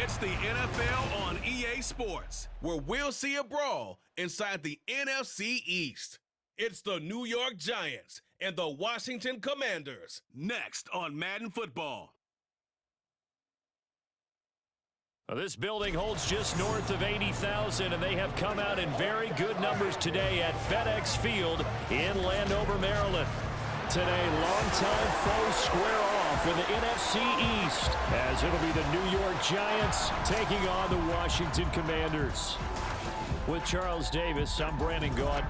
It's the NFL on EA Sports, where we'll see a brawl inside the NFC East. It's the New York Giants and the Washington Commanders, next on Madden Football. Well, this building holds just north of 80,000, and they have come out in very good numbers today at FedEx Field in Landover, Maryland. Today, longtime foes square off in the NFC East, as it'll be the New York Giants taking on the Washington Commanders. With Charles Davis, I'm Brandon Gaud.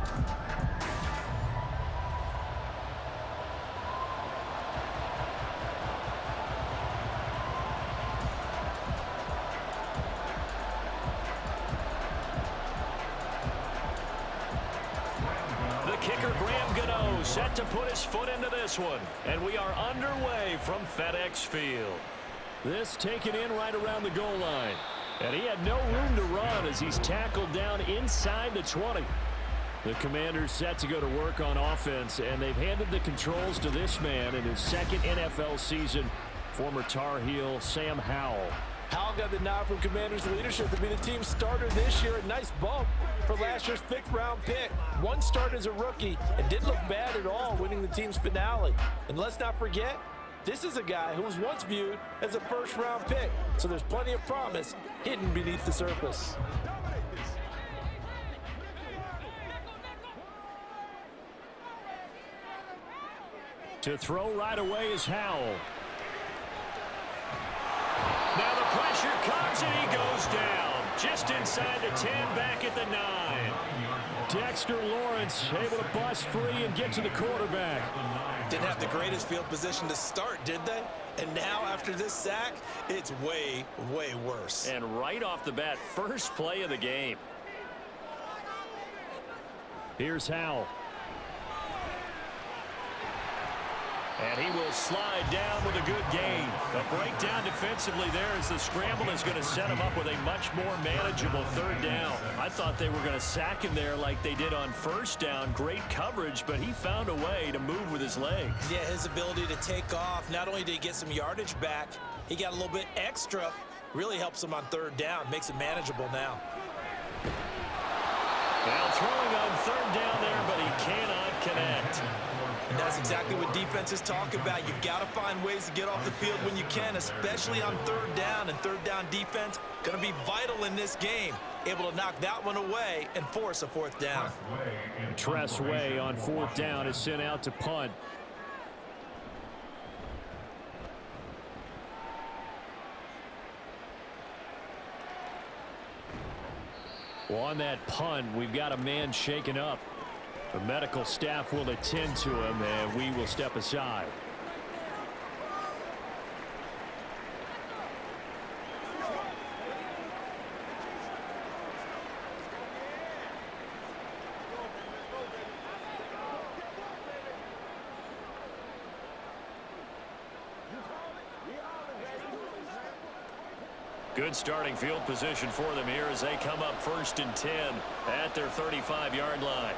Set to put his foot into this one, and we are underway from FedEx Field. This taken in right around the goal line, and he had no room to run as he's tackled down inside the 20. The Commanders set to go to work on offense, and they've handed the controls to this man in his second NFL season, former Tar Heel Sam Howell. Howell got the nod from Commanders leadership to be the team starter this year. A nice bump for last year's 5th-round pick. One start as a rookie and didn't look bad at all, winning the team's finale. And let's not forget, this is a guy who was once viewed as a 1st-round pick. So there's plenty of promise hidden beneath the surface. To throw right away is Howell. Now the pressure comes and he goes down. Just inside the 10, back at the 9. Dexter Lawrence able to bust free and get to the quarterback. Didn't have the greatest field position to start, did they? And now after this sack, it's way, way worse. And right off the bat, first play of the game. Here's Howell. And he will slide down with a good gain. A breakdown defensively there as the scramble is going to set him up with a much more manageable 3rd down. I thought they were going to sack him there like they did on 1st down. Great coverage, but he found a way to move with his legs. Yeah, his ability to take off. Not only did he get some yardage back, he got a little bit extra. Really helps him on 3rd down. Makes it manageable now. Now throwing on 3rd down there, but he cannot connect. And that's exactly what defenses talk about. You've got to find ways to get off the field when you can, especially on 3rd down. And 3rd down defense going to be vital in this game. Able to knock that one away and force a 4th down. Tress Way on 4th down is sent out to punt. Well, on that punt, we've got a man shaken up. The medical staff will attend to him, and we will step aside. Good starting field position for them here as they come up 1st and 10 at their 35-yard line.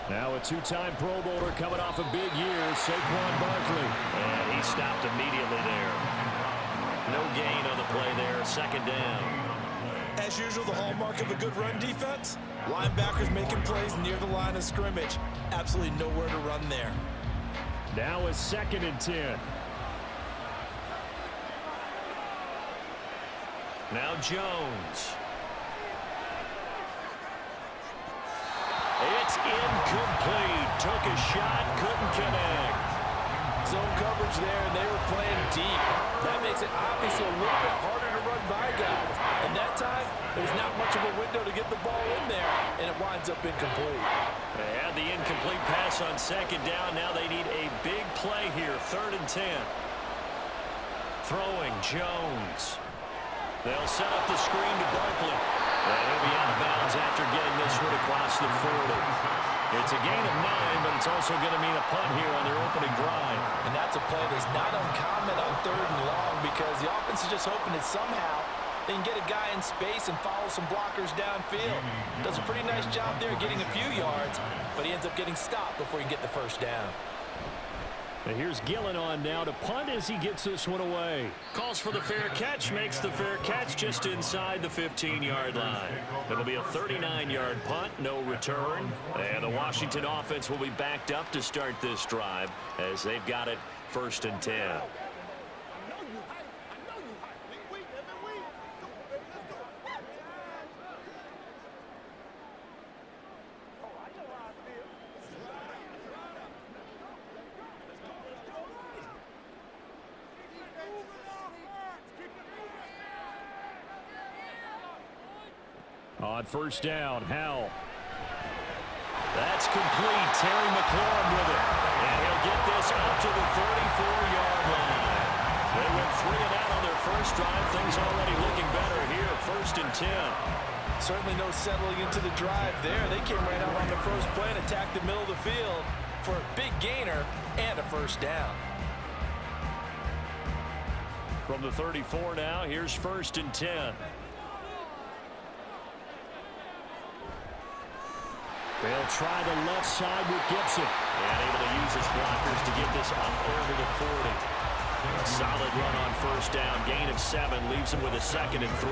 Now a 2-time Pro Bowler coming off a big year, Saquon Barkley. And he stopped immediately there. No gain on the play there, 2nd down. As usual, the hallmark of a good run defense, linebackers making plays near the line of scrimmage. Absolutely nowhere to run there. Now a 2nd and 10. Now Jones. It's incomplete. Took a shot, couldn't connect. Zone coverage there, and they were playing deep. That makes it obviously a little bit harder to run by guys. And that time, there was not much of a window to get the ball in there, and it winds up incomplete. They had the incomplete pass on 2nd down. Now they need a big play here, 3rd and 10. Throwing Jones. They'll set up the screen to Barkley. And he'll be out of bounds after getting this one across the 40. It's a gain of 9, but it's also going to mean a punt here on their opening drive. And that's a play that's not uncommon on 3rd and long because the offense is just hoping that somehow they can get a guy in space and follow some blockers downfield. Does a pretty nice job there getting a few yards, but he ends up getting stopped before he can get the 1st down. And here's Gillen on now to punt as he gets this one away. Calls for the fair catch, makes the fair catch just inside the 15-yard line. It'll be a 39-yard punt, no return. And the Washington offense will be backed up to start this drive as they've got it 1st and 10. On 1st down, Howell. That's complete. Terry McLaurin with it. And he'll get this up to the 34-yard line. They went 3 and out on their first drive. Things already looking better here. 1st and 10. Certainly no settling into the drive there. They came right out on the first play and attacked the middle of the field for a big gainer and a 1st down. From the 34 now, here's 1st and 10. They'll try the left side with Gibson. And able to use his blockers to get this up over the 40. A solid run on 1st down. Gain of 7 leaves him with a 2nd and 3.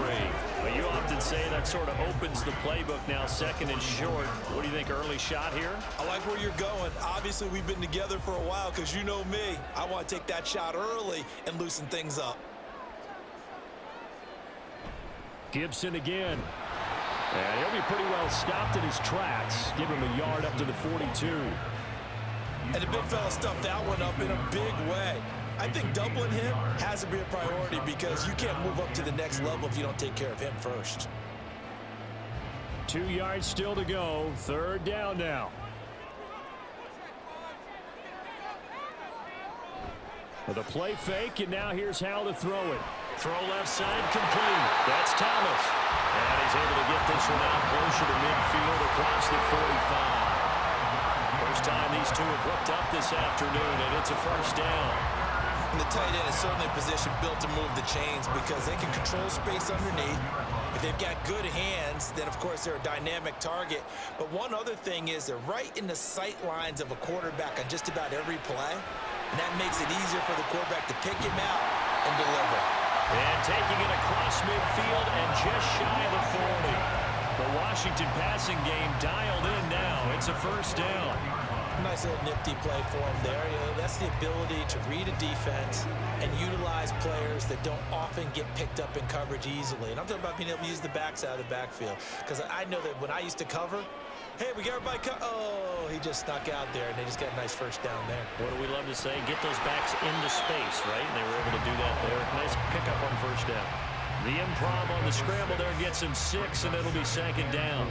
Well, you often say that sort of opens the playbook now, 2nd and short. What do you think, early shot here? I like where you're going. Obviously, we've been together for a while because you know me. I want to take that shot early and loosen things up. Gibson again. And he'll be pretty well stopped in his tracks. Give him a yard up to the 42. And the big fella stuffed that one up in a big way. I think doubling him has to be a priority because you can't move up to the next level if you don't take care of him first. 2 yards still to go. 3rd down now. With a play fake, and now here's Howell to throw it. Throw left side complete. That's Thomas. And he's able to get this one out closer to midfield across the 45. First time these two have hooked up this afternoon, and it's a 1st down. And the tight end is certainly a position built to move the chains because they can control space underneath. If they've got good hands, then of course they're a dynamic target. But one other thing is they're right in the sight lines of a quarterback on just about every play. And that makes it easier for the quarterback to pick him out and deliver. And taking it across midfield and just shy of the 40. The Washington passing game dialed in now. It's a 1st down. Nice little nifty play for him there. You know, that's the ability to read a defense and utilize players that don't often get picked up in coverage easily. And I'm talking about being able to use the backside of the backfield. Because I know that when I used to cover, hey, we got everybody oh, he just snuck out there, and they just got a nice 1st down there. What do we love to say? Get those backs into space, right? And they were able to do that there. Nice pickup on 1st down. The improv on the scramble there gets him 6, and it'll be 2nd down.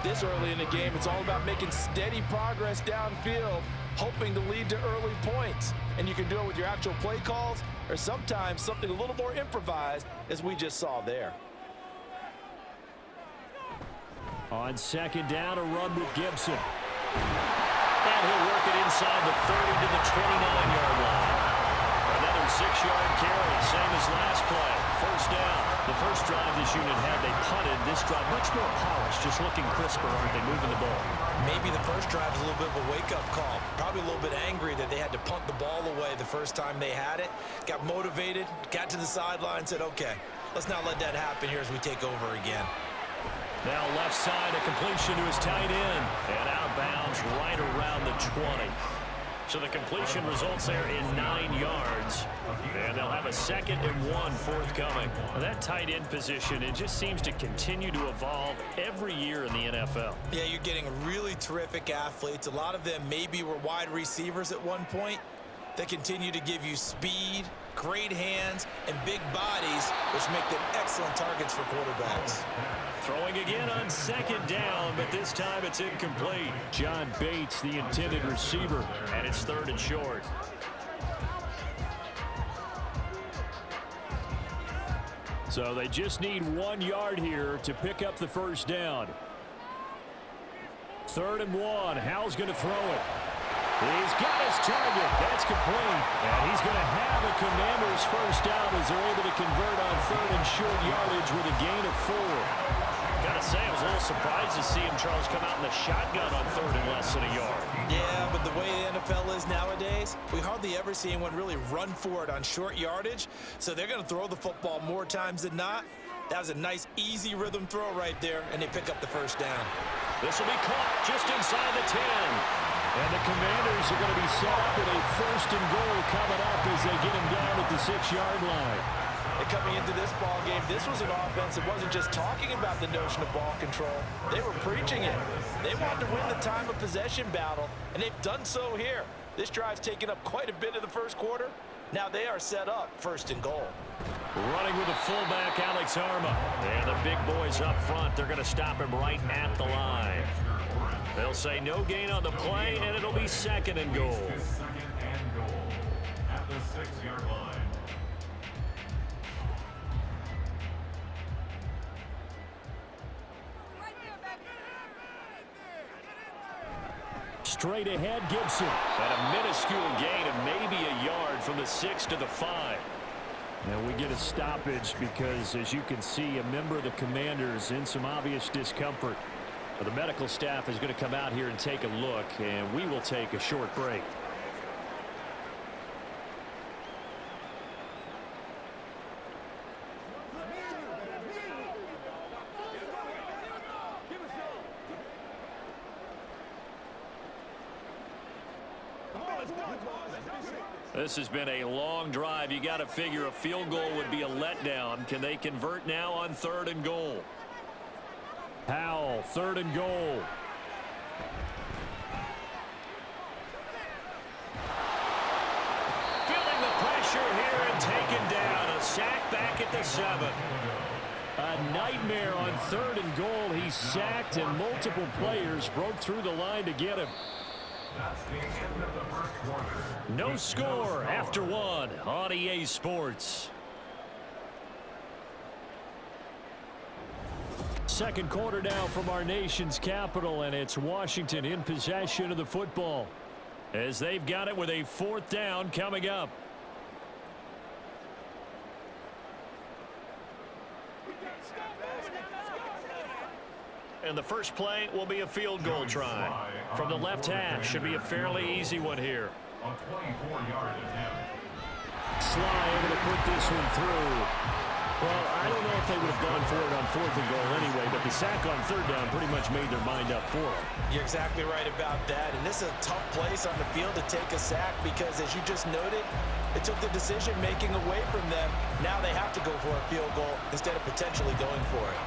This early in the game, it's all about making steady progress downfield, hoping to lead to early points. And you can do it with your actual play calls or sometimes something a little more improvised, as we just saw there. On 2nd down, a run with Gibson. And he'll work it inside the 30 to the 29-yard line. Another 6-yard carry, same as last play. 1st down. The first drive this unit had, they punted. This drive, much more polished, just looking crisper, aren't they, moving the ball? Maybe the first drive was a little bit of a wake-up call. Probably a little bit angry that they had to punt the ball away the first time they had it. Got motivated, got to the sideline, said, okay, let's not let that happen here as we take over again. Now left side, a completion to his tight end. And out of bounds right around the 20. So the completion results there in 9 yards. And they'll have a 2nd and 1 forthcoming. That tight end position, it just seems to continue to evolve every year in the NFL. Yeah, you're getting really terrific athletes. A lot of them maybe were wide receivers at one point. They continue to give you speed, great hands, and big bodies, which make them excellent targets for quarterbacks. Throwing again on 2nd down, but this time it's incomplete. John Bates, the intended receiver, and it's 3rd and short. So they just need 1 yard here to pick up the 1st down. 3rd and 1. Howell's going to throw it. He's got his target. That's complete. And he's going to have a Commanders 1st down as they're able to convert on 3rd and short yardage with a gain of 4. Gotta say, I was a little surprised to see him, Charles, come out in the shotgun on third and less than a yard. Yeah, but the way the NFL is nowadays, we hardly ever see anyone really run for it on short yardage, so they're going to throw the football more times than not. That was a nice, easy rhythm throw right there, and they pick up the first down. This will be caught just inside the 10. And the Commanders are going to be set up with a first and goal coming up as they get him down at the 6-yard line. And coming into this ball game, this was an offense that wasn't just talking about the notion of ball control. They were preaching it. They wanted to win the time of possession battle, and they've done so here. This drive's taken up quite a bit of the first quarter. Now they are set up first and goal. Running with the fullback, Alex Arma. And the big boys up front, they're going to stop him right at the line. They'll say no gain on the play, and it'll be second and goal. At the 6-yard line. Straight ahead, Gibson. And a minuscule gain of maybe a yard from the 6 to the 5. And we get a stoppage because, as you can see, a member of the Commanders in some obvious discomfort. The medical staff is going to come out here and take a look, and we will take a short break. This has been a long drive. You got to figure a field goal would be a letdown. Can they convert now on third and goal? Howell, third and goal. Feeling the pressure here and taken down. A sack back at the 7. A nightmare on third and goal. He's sacked, and multiple players broke through the line to get him. That's the end of the first quarter. No score after 1 on EA Sports. Second quarter now from our nation's capital, and it's Washington in possession of the football as they've got it with a 4th down coming up. And the first play will be a field goal try. From the left hash, should be a fairly easy one here. A 24-yard attempt. Sly able to put this one through. Well, I don't know if they would have gone for it on 4th and goal anyway, but the sack on 3rd down pretty much made their mind up for it. You're exactly right about that, and this is a tough place on the field to take a sack because, as you just noted, it took the decision-making away from them. Now they have to go for a field goal instead of potentially going for it.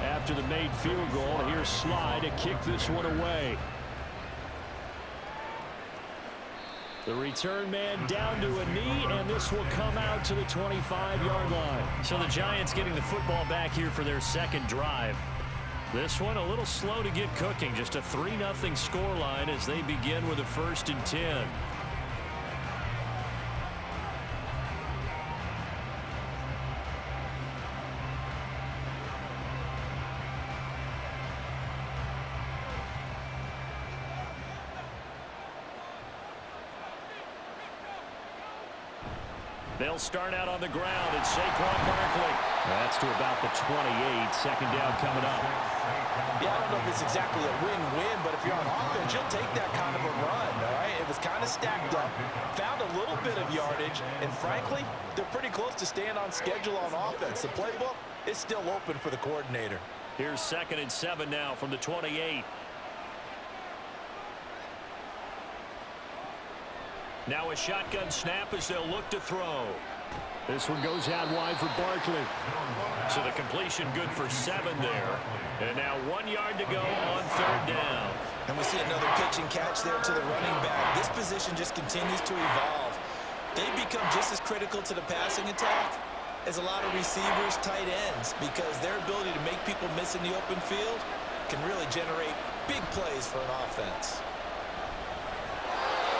After the made field goal, here's Sly to kick this one away. The return man down to a knee, and this will come out to the 25-yard line. So the Giants getting the football back here for their second drive. This one a little slow to get cooking. Just a 3-0 scoreline as they begin with a 1st and 10. They'll start out on the ground, and Saquon Barkley. That's to about the 28. 2nd down coming up. Yeah, I don't know if it's exactly a win-win, but if you're on offense, you'll take that kind of a run, all right? It was kind of stacked up, found a little bit of yardage, and frankly, they're pretty close to staying on schedule on offense. The playbook is still open for the coordinator. Here's 2nd and 7 now from the 28. Now a shotgun snap as they'll look to throw. This one goes out wide for Barkley. So the completion good for 7 there. And now 1 yard to go on 3rd down. And we see another pitch and catch there to the running back. This position just continues to evolve. They become just as critical to the passing attack as a lot of receivers, tight ends, because their ability to make people miss in the open field can really generate big plays for an offense.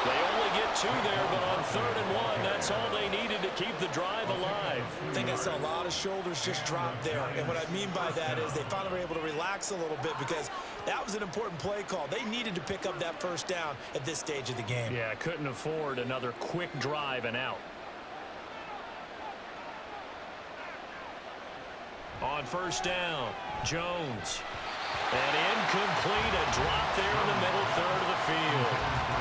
They only get 2 there, but on 3rd and 1, that's all they needed to keep the drive alive. I think I saw a lot of shoulders just drop there. And what I mean by that is they finally were able to relax a little bit because that was an important play call. They needed to pick up that first down at this stage of the game. Yeah, couldn't afford another quick drive and out. On 1st down, Jones. And incomplete, a drop there in the middle 3rd of the field.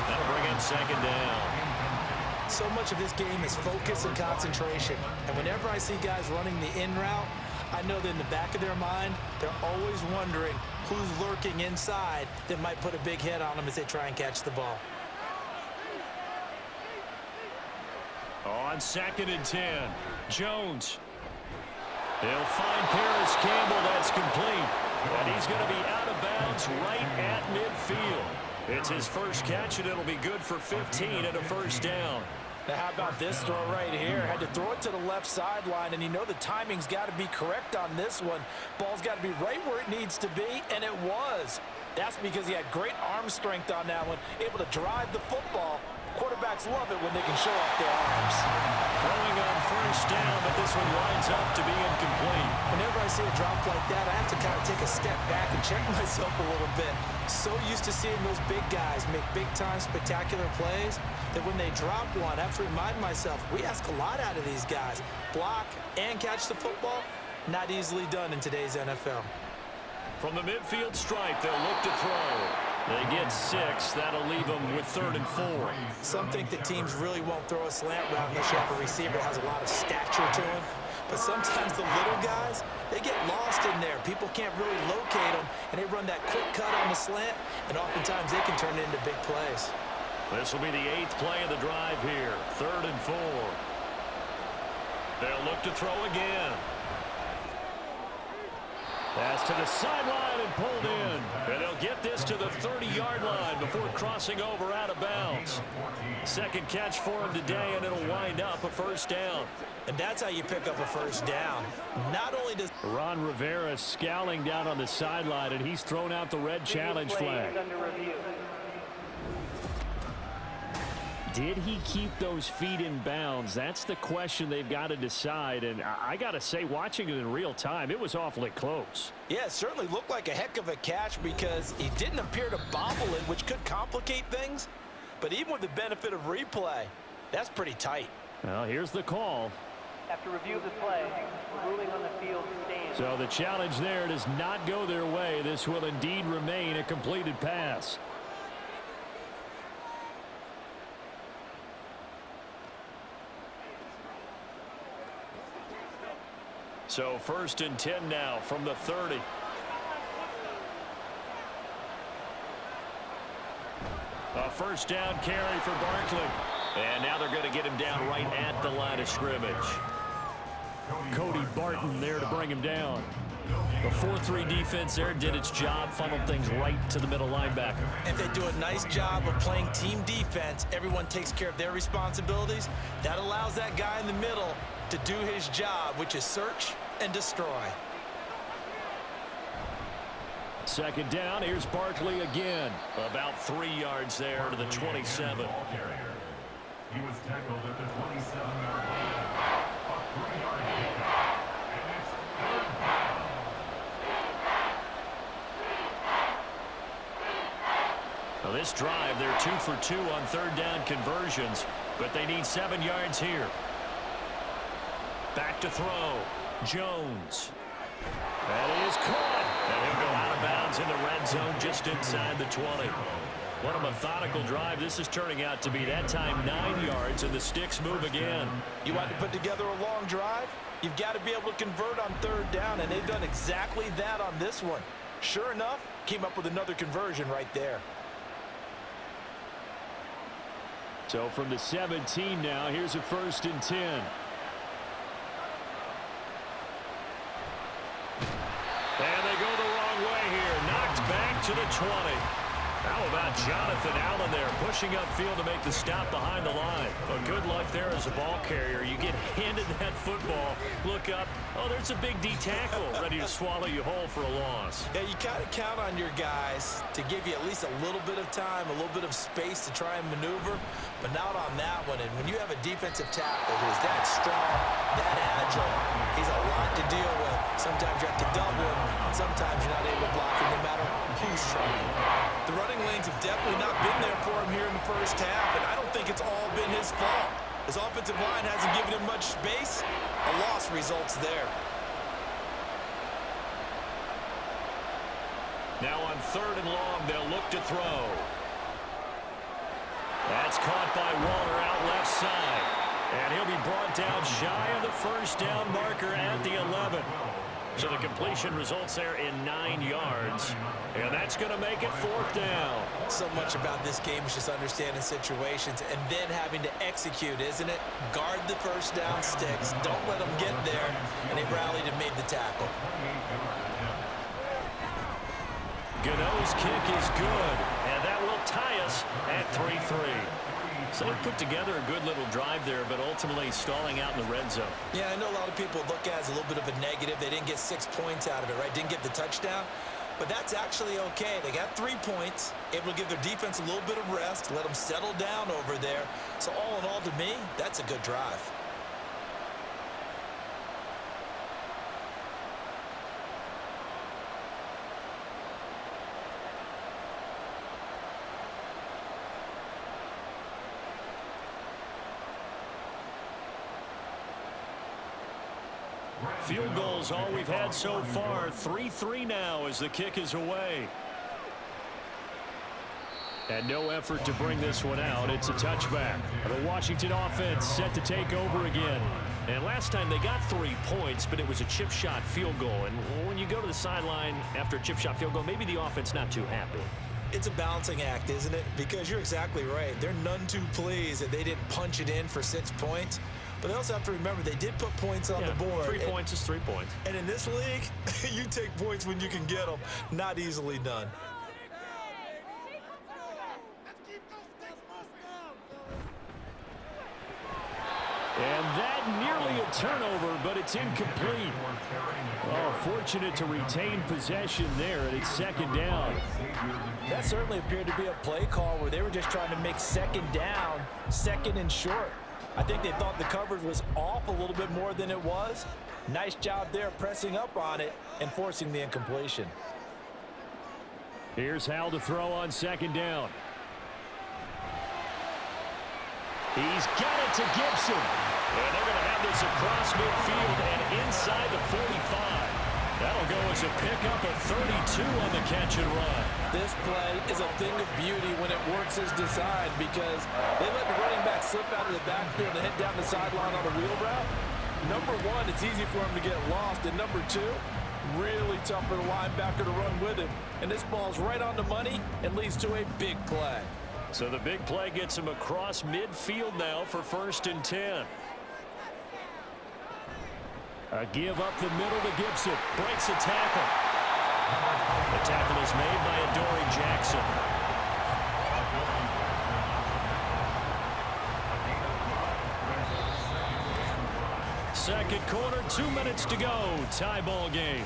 That'll bring in 2nd down. So much of this game is focus and concentration. And whenever I see guys running the in route, I know that in the back of their mind, they're always wondering who's lurking inside that might put a big hit on them as they try and catch the ball. On 2nd and 10, Jones. He'll find Paris Campbell. That's complete. And he's going to be out of bounds right at midfield. It's his first catch, and it'll be good for 15 and a 1st down. Now, how about this throw right here? Had to throw it to the left sideline, and you know the timing's got to be correct on this one. Ball's got to be right where it needs to be, and it was. That's because he had great arm strength on that one, able to drive the football. Quarterbacks love it when they can show off their arms. Throwing on 1st down, but this one winds up to be incomplete. Whenever I see a drop like that, I have to kind of take a step back and check myself a little bit. So used to seeing those big guys make big-time spectacular plays that when they drop one, I have to remind myself, we ask a lot out of these guys. Block and catch the football, not easily done in today's NFL. From the midfield stripe, they'll look to throw. They get 6. That'll leave them with 3rd and 4. Some think that teams really won't throw a slant route unless you have a receiver that has a lot of stature to him. But sometimes the little guys, they get lost in there. People can't really locate them, and they run that quick cut on the slant, and oftentimes they can turn it into big plays. This will be the 8th play of the drive here. 3rd and 4. They'll look to throw again. Pass to the sideline and pulled in. And they'll get this to the 30-yard line before crossing over out of bounds. 2nd catch for him today, and it'll wind up a 1st down. And that's how you pick up a 1st down. Not only does Ron Rivera scowling down on the sideline, and he's thrown out the red challenge flag. Did he keep those feet in bounds? That's the question they've got to decide. And I got to say, watching it in real time, it was awfully close. Yeah, it certainly looked like a heck of a catch because he didn't appear to bobble it, which could complicate things. But even with the benefit of replay, that's pretty tight. Well, here's the call. After review of the play, ruling on the field stands. So the challenge there does not go their way. This will indeed remain a completed pass. So 1st and 10 now from the 30. A 1st down carry for Barkley. And now they're going to get him down right at the line of scrimmage. Cody Barton there to bring him down. The 4-3 defense there did its job, funneled things right to the middle linebacker. If they do a nice job of playing team defense, everyone takes care of their responsibilities. That allows that guy in the middle to do his job, which is search and destroy. 2nd down, here's Barkley again. About 3 yards there to the 27. He was tackled at the 27-yard line. A 3-yard pickup. And it's 3rd down. Now this drive, they're 2 for 2 on 3rd down conversions, but they need 7 yards here. Back to throw. Jones. That is caught. And he'll go out of bounds in the red zone just inside the 20. What a methodical drive this is turning out to be. That time 9 yards, and the sticks move again. You want to put together a long drive? You've got to be able to convert on 3rd down, and they've done exactly that on this one. Sure enough, came up with another conversion right there. So from the 17 now, here's a 1st and 10. And they go the wrong way here. Knocked back to the 20. How about Jonathan Allen there, pushing upfield to make the stop behind the line. Well, good luck there as a ball carrier. You get handed that football, look up, oh, there's a big D tackle ready to swallow you whole for a loss. Yeah, you kind of count on your guys to give you at least a little bit of time, a little bit of space to try and maneuver, but not on that one. And when you have a defensive tackle who's that strong, that agile, he's a lot to deal with. Sometimes you have to double him, and sometimes you're not able to block him no matter who's trying. The running lanes have definitely not been there for him here in the first half, and I don't think it's all been his fault. His offensive line hasn't given him much space. A loss results there. Now on 3rd and long, they'll look to throw. That's caught by Waller out left side. And he'll be brought down shy of the first down marker at the 11. So the completion results there in 9 yards. And that's going to make it 4th down. So much about this game is just understanding situations and then having to execute, isn't it? Guard the first down sticks. Don't let them get there. And they rallied and made the tackle. Gano's kick is good. And that will tie us at 3-3. So they put together a good little drive there, but ultimately stalling out in the red zone. Yeah, I know a lot of people look at it as a little bit of a negative. They didn't get 6 points out of it, right? Didn't get the touchdown. But that's actually okay. They got 3 points, able to give their defense a little bit of rest, let them settle down over there. So all in all, to me, that's a good drive. Field goals all we've had so far. 3-3 now as the kick is away. And no effort to bring this one out. It's a touchback. The Washington offense set to take over again. And last time they got 3 points, but it was a chip shot field goal. And when you go to the sideline after a chip shot field goal, maybe the offense not too happy. It's a balancing act, isn't it? Because you're exactly right. They're none too pleased that they didn't punch it in for 6 points. But they also have to remember they did put points on the board. 3 points is 3 points. And in this league, you take points when you can get them. Not easily done. And that nearly a turnover, but it's incomplete. Oh, fortunate to retain possession there, and it's 2nd down. That certainly appeared to be a play call where they were just trying to make 2nd down, 2nd and short. I think they thought the coverage was off a little bit more than it was. Nice job there pressing up on it and forcing the incompletion. Here's Hal to throw on 2nd down. He's got it to Gibson. And they're going to have this across midfield and inside the 45. That'll go as a pickup of 32 on the catch and run. This play is a thing of beauty when it works as designed because they let the running back slip out of the backfield and head down the sideline on a wheel route. Number one, it's easy for him to get lost. And number two, really tough for the linebacker to run with him. And this ball's right on the money and leads to a big play. So the big play gets him across midfield now for 1st and 10. A give up the middle to Gibson. Breaks a tackle. The tackle is made by Adoree Jackson. Second quarter, 2 minutes to go. Tie ball game.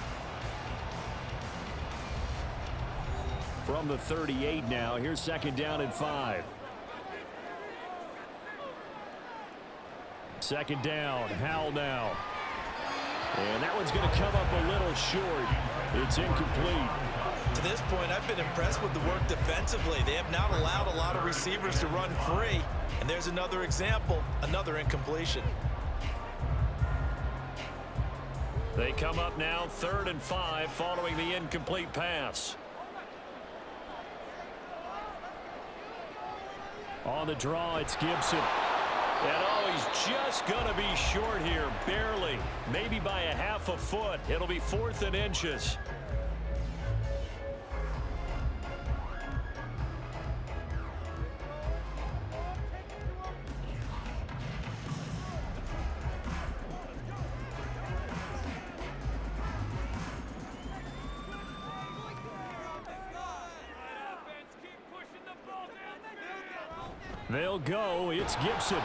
From the 38 now. Here's 2nd down and 5. 2nd down. Howell now. And that one's going to come up a little short. It's incomplete. To this point, I've been impressed with the work defensively. They have not allowed a lot of receivers to run free. And there's another example, another incompletion. They come up now 3rd and 5 following the incomplete pass. On the draw, it's Gibson. And oh, he's just going to be short here, barely. Maybe by a half a foot. It'll be 4th and inches. They'll go. It's Gibson.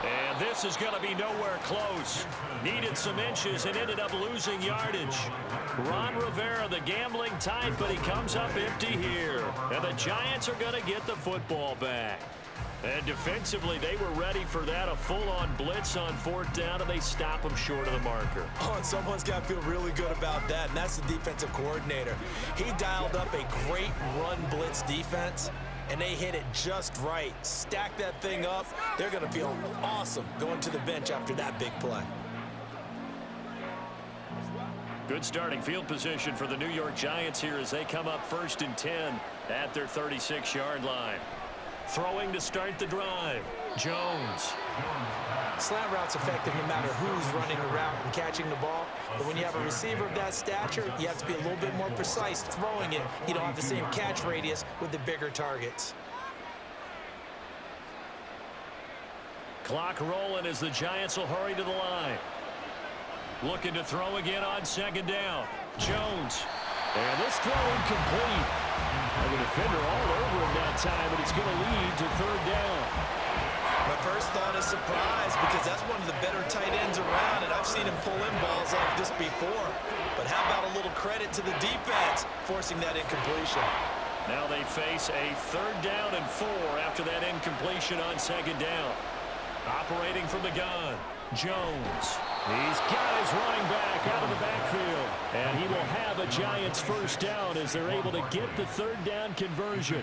And this is going to be nowhere close. Needed some inches and ended up losing yardage. Ron Rivera, the gambling type, but he comes up empty here. And the Giants are going to get the football back. And defensively, they were ready for that, a full-on blitz on 4th down, and they stop them short of the marker. Oh, and someone's got to feel really good about that, and that's the defensive coordinator. He dialed up a great run blitz defense, and they hit it just right. Stack that thing up. They're going to feel awesome going to the bench after that big play. Good starting field position for the New York Giants here as they come up 1st and 10 at their 36-yard line. Throwing to start the drive, Jones. Slant route's effective no matter who's running the route and catching the ball. But when you have a receiver of that stature, you have to be a little bit more precise throwing it. You don't have the same catch radius with the bigger targets. Clock rolling as the Giants will hurry to the line. Looking to throw again on 2nd down. Jones. And this throw incomplete. And the defender all over him that time, but it's going to lead to 3rd down. My first thought is surprise because that's one of the better tight ends around, and I've seen him pull in balls like this before. But how about a little credit to the defense forcing that incompletion? Now they face a 3rd down and 4 after that incompletion on 2nd down. Operating from the gun, Jones. These guys running back out of the backfield. And he will have a Giants 1st down as they're able to get the 3rd down conversion.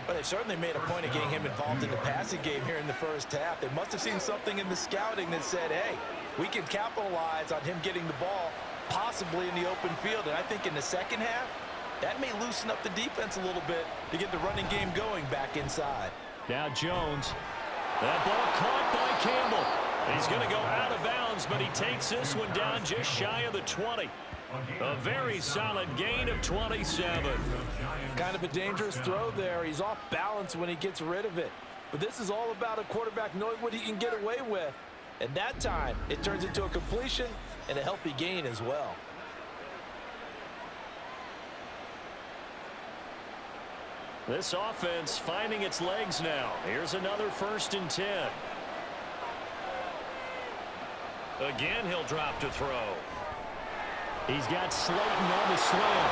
But they certainly made a point of getting him involved in the passing game here in the 1st half. They must have seen something in the scouting that said, hey, we can capitalize on him getting the ball possibly in the open field. And I think in the 2nd half, that may loosen up the defense a little bit to get the running game going back inside. Now Jones. That ball caught by Campbell. He's going to go out of bounds, but he takes this one down just shy of the 20. A very solid gain of 27. Kind of a dangerous throw there. He's off balance when he gets rid of it. But this is all about a quarterback knowing what he can get away with. And that time, it turns into a completion and a healthy gain as well. This offense finding its legs now. Here's another 1st and 10. Again, he'll drop to throw. He's got Slayton on the slant.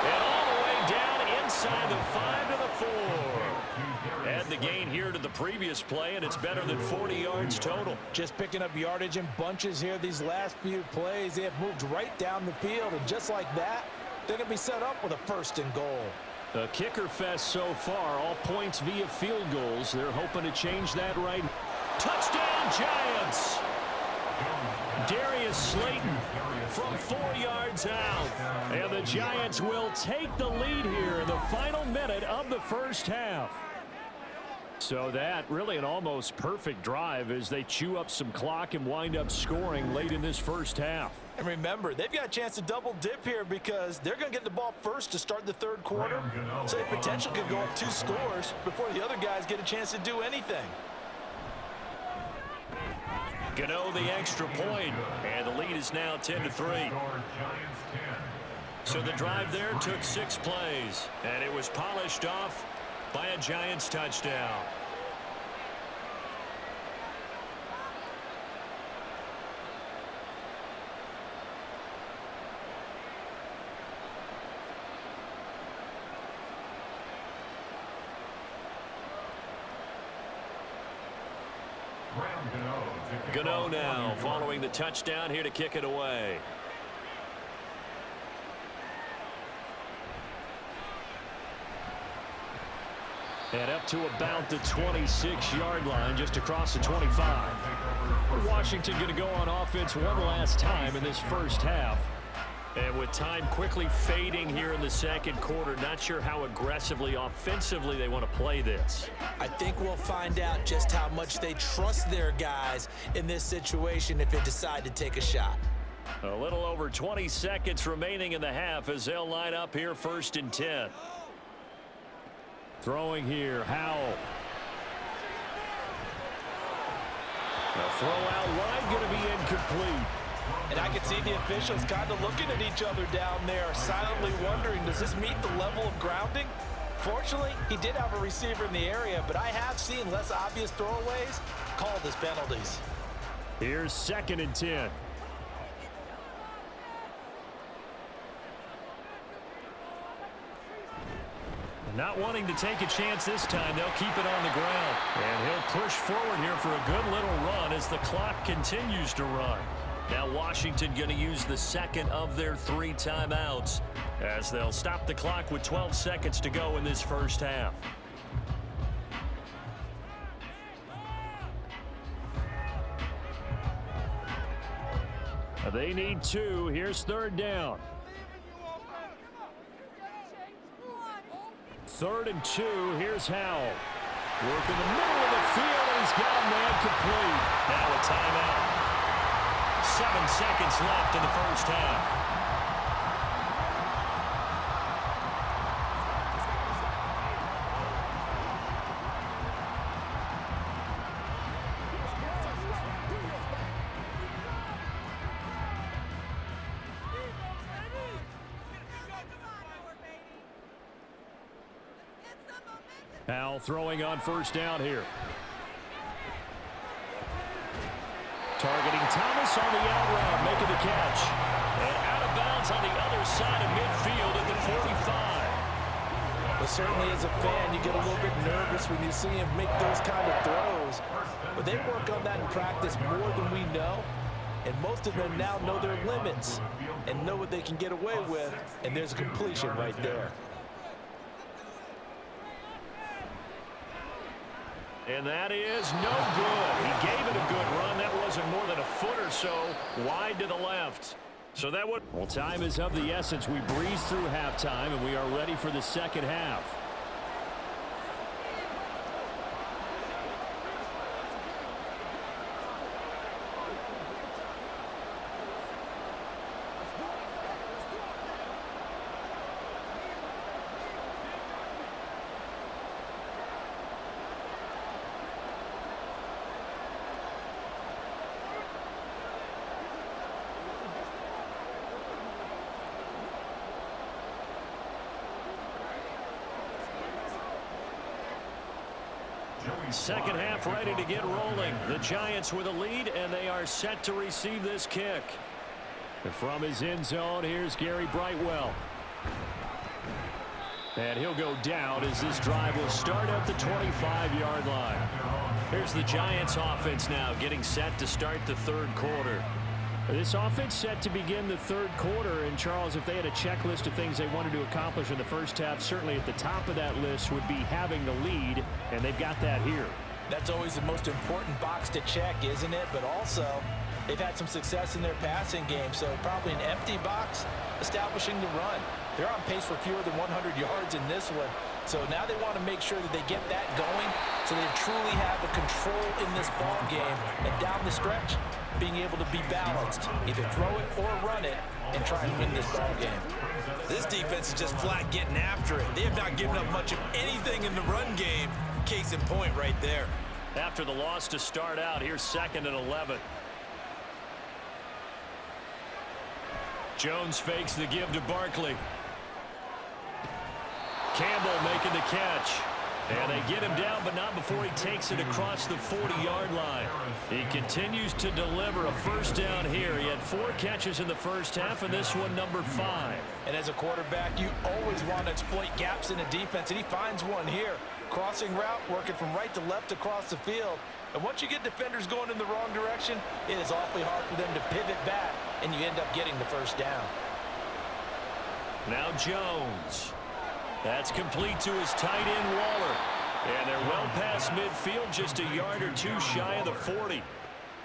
And all the way down inside the 5 to the 4. Add the gain here to the previous play, and it's better than 40 yards total. Just picking up yardage in bunches here these last few plays. They have moved right down the field, and just like that, they're going to be set up with a 1st and goal. A kicker fest so far, all points via field goals. They're hoping to change that right. Touchdown, Giants! Darius Slayton from 4 yards out. And the Giants will take the lead here in the final minute of the 1st half. So that really an almost perfect drive as they chew up some clock and wind up scoring late in this 1st half. And remember, they've got a chance to double dip here because they're going to get the ball first to start the 3rd quarter. So they potentially could go up 2 scores before the other guys get a chance to do anything. Gano the extra point, and the lead is now 10-3. So the drive there took 6 plays, and it was polished off by a Giants touchdown. Gano now following the touchdown here to kick it away. And up to about the 26-yard line, just across the 25. Washington going to go on offense one last time in this 1st half. And with time quickly fading here in the 2nd quarter, not sure how aggressively, offensively they want to play this. I think we'll find out just how much they trust their guys in this situation if they decide to take a shot. A little over 20 seconds remaining in the half as they'll line up here 1st and 10. Throwing here, Howell. The throw out wide going to be incomplete. And I can see the officials kind of looking at each other down there, silently wondering, does this meet the level of grounding? Fortunately, he did have a receiver in the area, but I have seen less obvious throwaways called as penalties. Here's 2nd and 10. Not wanting to take a chance this time, they'll keep it on the ground. And he'll push forward here for a good little run as the clock continues to run. Now Washington going to use the second of their 3 timeouts as they'll stop the clock with 12 seconds to go in this first half. They need 2. Here's 3rd down. 3rd and 2. Here's Howell. Work in the middle of the field, and he's got a man complete. Now a timeout. 7 seconds left in the first half. Howell throwing on 1st down here. Targeting Thomas on the out route, making the catch. And out of bounds on the other side of midfield at the 45. Well, certainly as a fan, you get a little bit nervous when you see him make those kind of throws. But they work on that in practice more than we know. And most of them now know their limits and know what they can get away with. And there's a completion right there. And that is no good. He gave it a good run. That wasn't more than a foot or so wide to the left. So that would... Well, time is of the essence. We breeze through halftime, and we are ready for the second half. Second half ready to get rolling. The Giants with a lead, and they are set to receive this kick. And from his end zone, here's Gary Brightwell. And he'll go down as this drive will start at the 25-yard line. Here's the Giants offense now getting set to start the 3rd quarter. This offense set to begin the 3rd quarter, and Charles, if they had a checklist of things they wanted to accomplish in the first half, certainly at the top of that list would be having the lead, and they've got that here. That's always the most important box to check, isn't it? But also, they've had some success in their passing game, so probably an empty box establishing the run. They're on pace for fewer than 100 yards in this one, so now they want to make sure that they get that going so they truly have a control in this ball game, and down the stretch, being able to be balanced, either throw it or run it, and try and win this ball game. This defense is just flat getting after it. They have not given up much of anything in the run game. Case in point right there. After the loss to start out, here's 2nd and 11. Jones fakes the give to Barkley. Campbell making the catch. And they get him down, but not before he takes it across the 40-yard line. He continues to deliver a 1st down here. He had 4 catches in the first half, and this one number 5. And as a quarterback, you always want to exploit gaps in a defense, and he finds one here. Crossing route, working from right to left across the field. And once you get defenders going in the wrong direction, it is awfully hard for them to pivot back, and you end up getting the 1st down. Now Jones. That's complete to his tight end, Waller. And they're well past midfield, just a yard or 2 shy of the 40.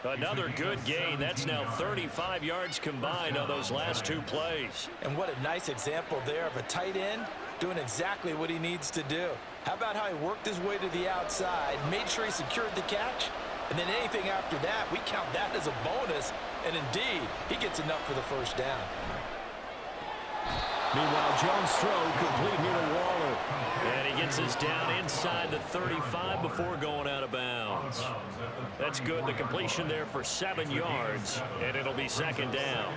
Another good gain. That's now 35 yards combined on those last 2 plays. And what a nice example there of a tight end doing exactly what he needs to do. How about how he worked his way to the outside, made sure he secured the catch, and then anything after that, we count that as a bonus. And indeed, he gets enough for the 1st down. Meanwhile, Jones' throw complete here to Waller. And he gets us down inside the 35 before going out of bounds. That's good. The completion there for 7 yards, and it'll be 2nd down.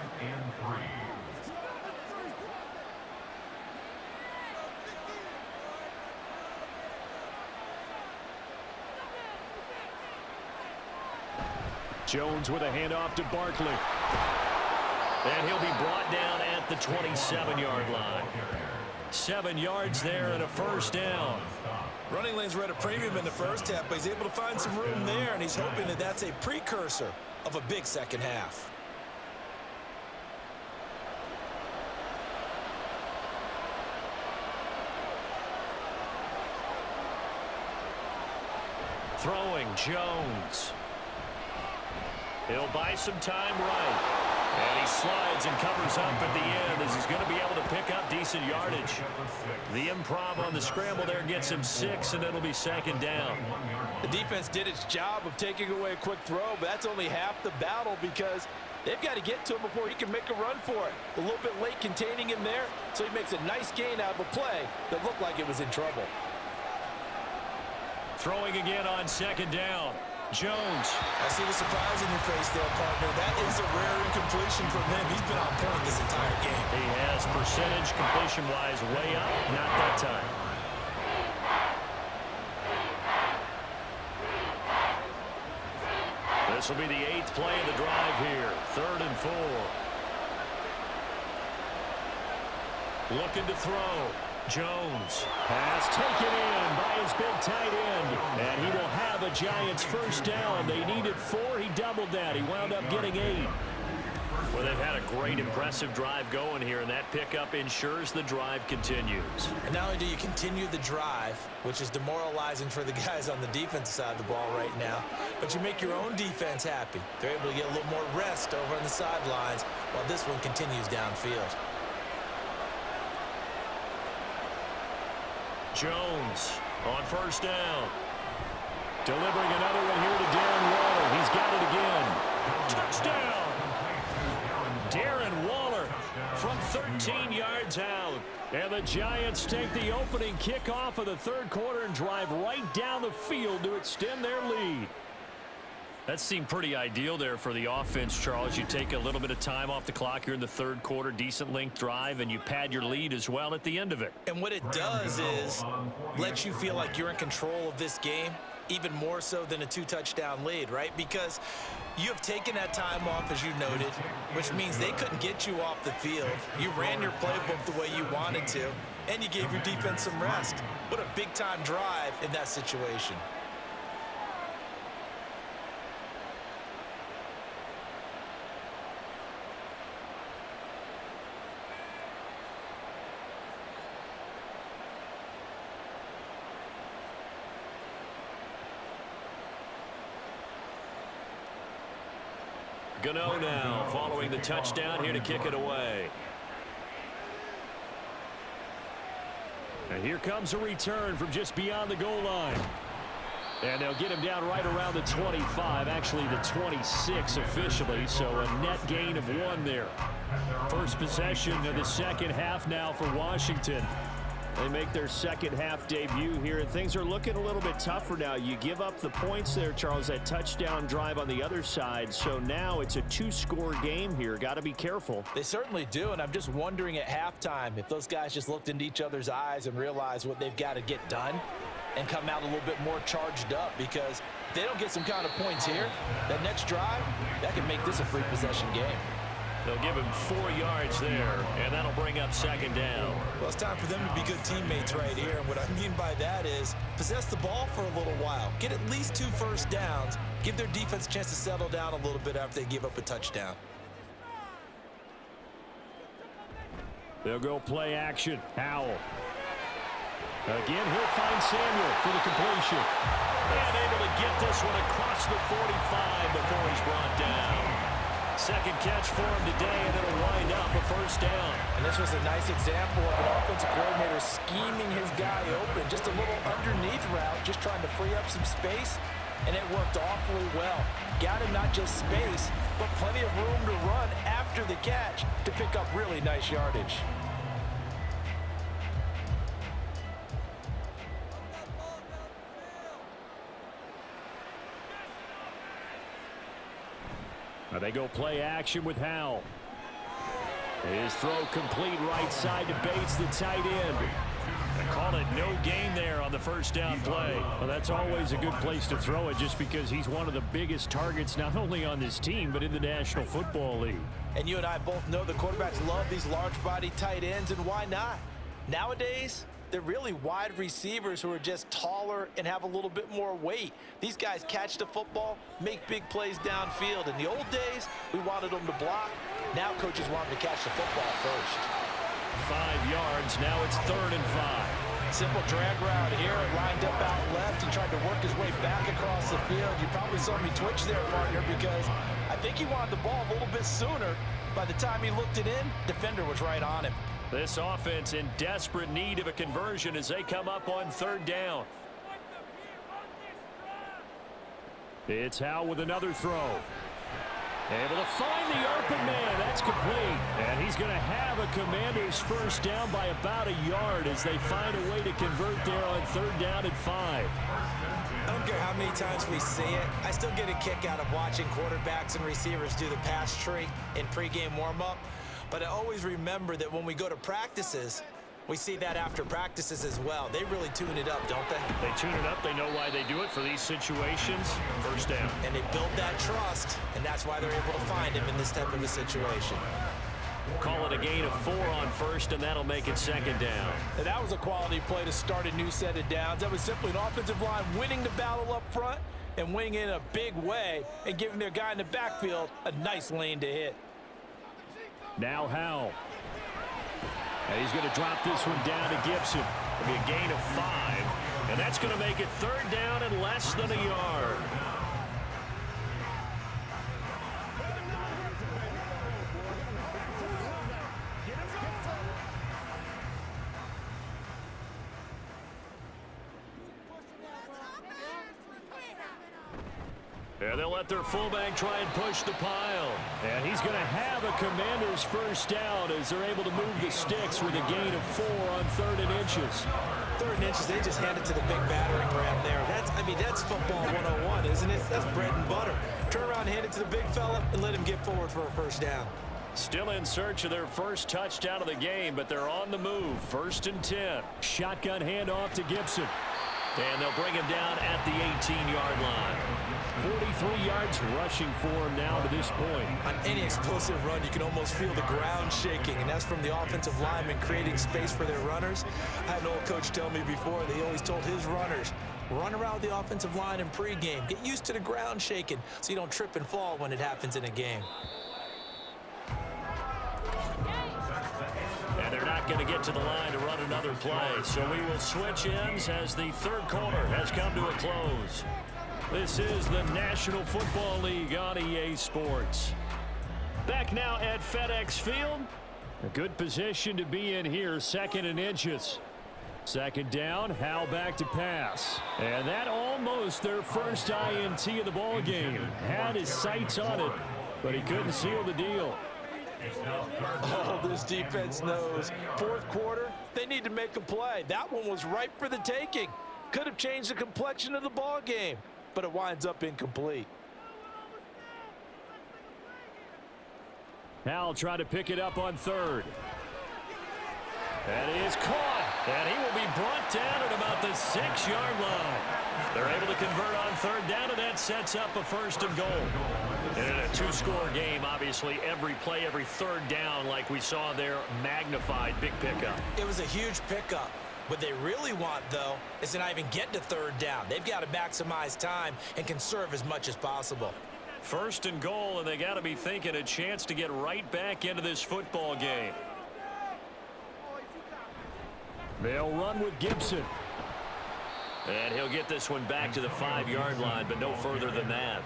Jones with a handoff to Barkley. And he'll be brought down at the 27-yard line. 7 yards there and a first down. Running lanes were at a premium in the first half, but he's able to find some room there, and he's hoping that that's a precursor of a big second half. Throwing Jones. He'll buy some time right. And he slides and covers up at the end as he's going to be able to pick up decent yardage. The improv on the scramble there gets him 6, and it'll be second down. The defense did its job of taking away a quick throw, but that's only half the battle because they've got to get to him before he can make a run for it. A little bit late containing him there, so he makes a nice gain out of a play that looked like it was in trouble. Throwing again on second down. Jones. I see the surprise in your face there, partner. That is a rare incompletion from him. He's been on point this entire game. He has percentage completion-wise way up. Not that time. This will be the 8th play of the drive here. 3rd and 4. Looking to throw. Jones has taken in by his big tight end, and he will have a Giants first down. They needed 4. He doubled that. He wound up getting 8. Well, they've had a great, impressive drive going here, and that pickup ensures the drive continues. And not only do you continue the drive, which is demoralizing for the guys on the defensive side of the ball right now, but you make your own defense happy. They're able to get a little more rest over on the sidelines while this one continues downfield. Jones on first down. Delivering another one here to Darren Waller. He's got it again. Touchdown! Darren Waller from 13 yards out. And the Giants take the opening kickoff of the 3rd quarter and drive right down the field to extend their lead. That seemed pretty ideal there for the offense, Charles. You take a little bit of time off the clock here in the 3rd quarter, decent length drive, and you pad your lead as well at the end of it. And what it does is let you feel like you're in control of this game, even more so than a 2-touchdown lead, right? Because you have taken that time off, as you noted, which means they couldn't get you off the field. You ran your playbook the way you wanted to, and you gave your defense some rest. What a big-time drive in that situation. Gano now following the touchdown here to kick it away. And here comes a return from just beyond the goal line. And they'll get him down right around the 25, actually the 26 officially, so a net gain of 1 there. First possession of the second half now for Washington. They make their second half debut here, and things are looking a little bit tougher now. You give up the points there, Charles, that touchdown drive on the other side. So now it's a 2-score game here. Got to be careful. They certainly do, and I'm just wondering at halftime if those guys just looked into each other's eyes and realized what they've got to get done and come out a little bit more charged up, because if they don't get some kind of points here, that next drive, that could make this a 3-possession game. They'll give him 4 yards there, and that'll bring up second down. Well, it's time for them to be good teammates right here. And what I mean by that is possess the ball for a little while. Get at least 2 first downs. Give their defense a chance to settle down a little bit after they give up a touchdown. They'll go play action. Howell. Again, he'll find Samuel for the completion. And able to get this one across the 45 before he's brought down. Second catch for him today, and it'll wind up a first down. And this was a nice example of an offensive coordinator scheming his guy open. Just a little underneath route, just trying to free up some space, and it worked awfully well. Got him not just space, but plenty of room to run after the catch to pick up really nice yardage. Now they go play action with Howell. His throw complete right side to Bates, the tight end. Call it no gain there on the first down play. Well, that's always a good place to throw it just because he's one of the biggest targets not only on this team but in the National Football League. And you and I both know the quarterbacks love these large-body tight ends, and why not? Nowadays, they're really wide receivers who are just taller and have a little bit more weight. These guys catch the football, make big plays downfield. In the old days, we wanted them to block. Now coaches want them to catch the football first. 5 yards. Now it's 3rd and 5. Simple drag route here, lined up out left. He tried to work his way back across the field. You probably saw me twitch there, partner, because I think he wanted the ball a little bit sooner. By the time he looked it in, defender was right on him. This offense in desperate need of a conversion as they come up on 3rd down. It's Howe with another throw. Able to find the open man. That's complete. And he's going to have a Commanders first down by about a yard as they find a way to convert there on 3rd down and 5. I don't care how many times we see it. I still get a kick out of watching quarterbacks and receivers do the pass tree in pregame warm-up. But I always remember that when we go to practices, we see that after practices as well. They really tune it up, don't they? They tune it up. They know why they do it for these situations. First down. And they build that trust, and that's why they're able to find him in this type of a situation. Call it a gain of 4 on 1st, and that'll make it 2nd down. And that was a quality play to start a new set of downs. That was simply an offensive line winning the battle up front and winning in a big way and giving their guy in the backfield a nice lane to hit. Now Howe. And he's going to drop this one down to Gibson. It'll be a gain of 5. And that's going to make it 3rd down and less than a yard. And they'll let their fullback try and push the pile. And he's going to have a Commanders first down as they're able to move the sticks with a gain of 4 on 3rd and inches. 3rd and inches, they just hand it to the big battering ram there. That's football 101, isn't it? That's bread and butter. Turn around, hand it to the big fella, and let him get forward for a first down. Still in search of their first touchdown of the game, but they're on the move. 1st and 10. Shotgun handoff to Gibson. And they'll bring him down at the 18-yard line. 43 yards rushing for him now to this point. On any explosive run, you can almost feel the ground shaking, and that's from the offensive linemen creating space for their runners. I had an old coach tell me before, they always told his runners, run around the offensive line in pregame. Get used to the ground shaking so you don't trip and fall when it happens in a game. And they're not going to get to the line to run another play, so we will switch ends as the 3rd quarter has come to a close. This is the National Football League on EA Sports. Back now at FedEx Field. A good position to be in here, 2nd and inches. 2nd down, Howe back to pass. And that almost their first INT of the ball game. Had his sights on it, but he couldn't seal the deal. Oh, this defense knows. 4th quarter, they need to make a play. That one was ripe for the taking. Could have changed the complexion of the ball game, but it winds up incomplete. Howell trying to pick it up on 3rd. And he is caught. And he will be brought down at about the 6-yard line. They're able to convert on 3rd down, and that sets up a 1st and goal. And in a 2-score game, obviously, every play, every 3rd down, like we saw there, magnified, big pickup. It was a huge pickup. What they really want, though, is to not even get to 3rd down. They've got to maximize time and conserve as much as possible. 1st and goal, and they got to be thinking a chance to get right back into this football game. They'll run with Gibson. And he'll get this one back to the 5-yard line, but no further than that.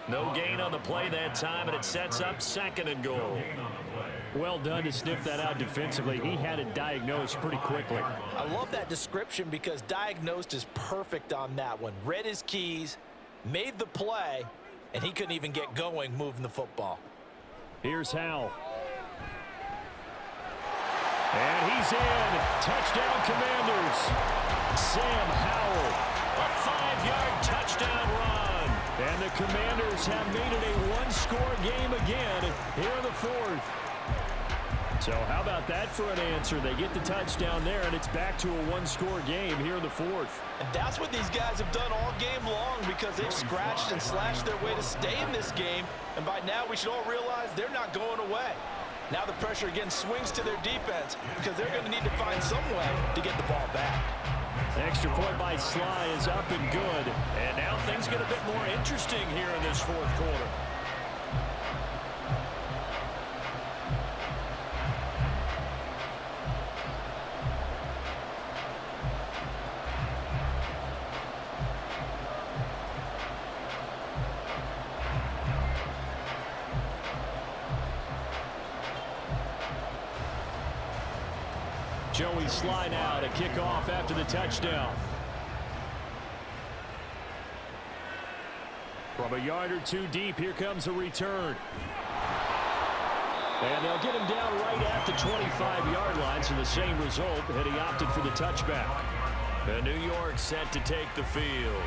No gain on the play that time, and it sets up 2nd and goal. Well done to sniff that out defensively. He had it diagnosed pretty quickly. I love that description because diagnosed is perfect on that one. Read his keys, made the play, and he couldn't even get going moving the football. Here's Howell. And he's in. Touchdown, Commanders. Sam Howell. A 5-yard touchdown run. And the Commanders have made it a 1-score game again here in the 4th. So how about that for an answer? They get the touchdown there, and it's back to a one-score game here in the fourth. And that's what these guys have done all game long because they've scratched and slashed their way to stay in this game. And by now, we should all realize they're not going away. Now the pressure again swings to their defense because they're going to need to find some way to get the ball back. The extra point by Sly is up and good. And now things get a bit more interesting here in this fourth quarter. Joey Sly now to kick off after the touchdown. From a yard or two deep, here comes a return. And they'll get him down right at the 25-yard line, so the same result, and he opted for the touchback. And New York set to take the field.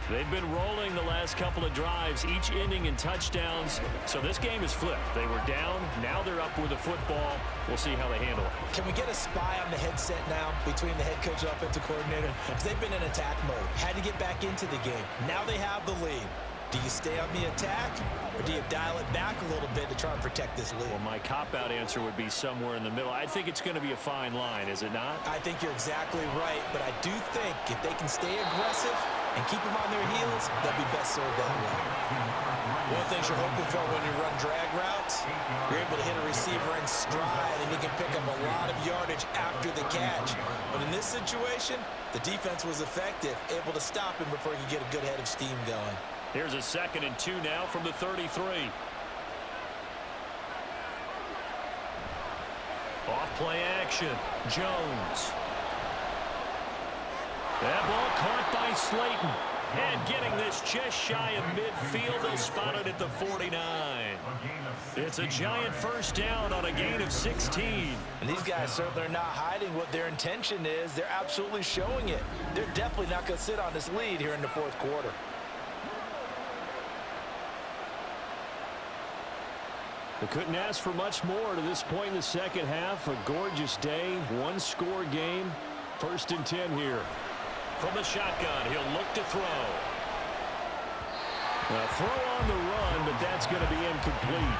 They've been rolling the last couple of drives, each ending in touchdowns. So this game is flipped. They were down. Now they're up with the football. We'll see how they handle it. Can we get a spy on the headset now between the head coach and offensive coordinator? Because they've been in attack mode. Had to get back into the game. Now they have the lead. Do you stay on the attack, or do you dial it back a little bit to try and protect this lead? Well, my cop-out answer would be somewhere in the middle. I think it's going to be a fine line, is it not? I think you're exactly right, but I do think if they can stay aggressive and keep them on their heels, they'll be best served that way. One of the things you're hoping for when you run drag routes, you're able to hit a receiver in stride, and you can pick up a lot of yardage after the catch. But in this situation, the defense was effective, able to stop him before he could get a good head of steam going. Here's a 2nd and 2 now from the 33. Off play action. Jones. That ball caught by Slayton. And getting this just shy of midfield, they'll spot it at the 49. It's a giant first down on a gain of 16. And these guys certainly are not hiding what their intention is. They're absolutely showing it. They're definitely not going to sit on this lead here in the fourth quarter. They couldn't ask for much more to this point in the second half. A gorgeous day, one-score game. 1st and 10 here. From the shotgun, he'll look to throw. A throw on the run, but that's going to be incomplete.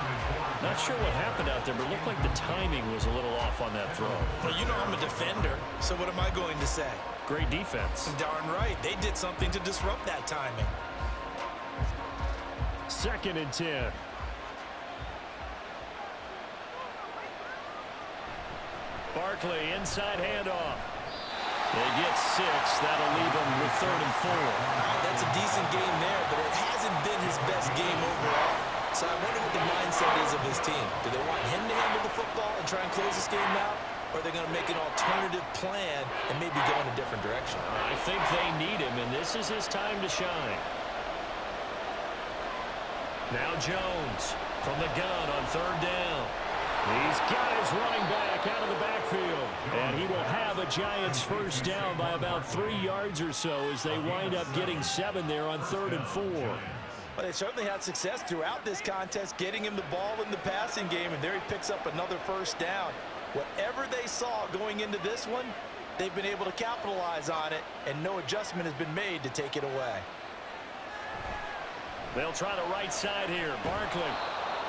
Not sure what happened out there, but it looked like the timing was a little off on that throw. Well, you know I'm a defender, so what am I going to say? Great defense. Darn right. They did something to disrupt that timing. 2nd and 10. Barkley, inside handoff. They get 6. That'll leave them with 3rd and 4. That's a decent game there, but it hasn't been his best game overall. So I wonder what the mindset is of his team. Do they want him to handle the football and try and close this game out? Or are they going to make an alternative plan and maybe go in a different direction? I think they need him, and this is his time to shine. Now Jones from the gun on 3rd down. He's got his running back out of the backfield. And he will have a Giants first down by about 3 yards or so as they wind up getting 7 there on 3rd and 4. Well, they certainly had success throughout this contest, getting him the ball in the passing game, and there he picks up another first down. Whatever they saw going into this one, they've been able to capitalize on it, and no adjustment has been made to take it away. They'll try the right side here. Barkley.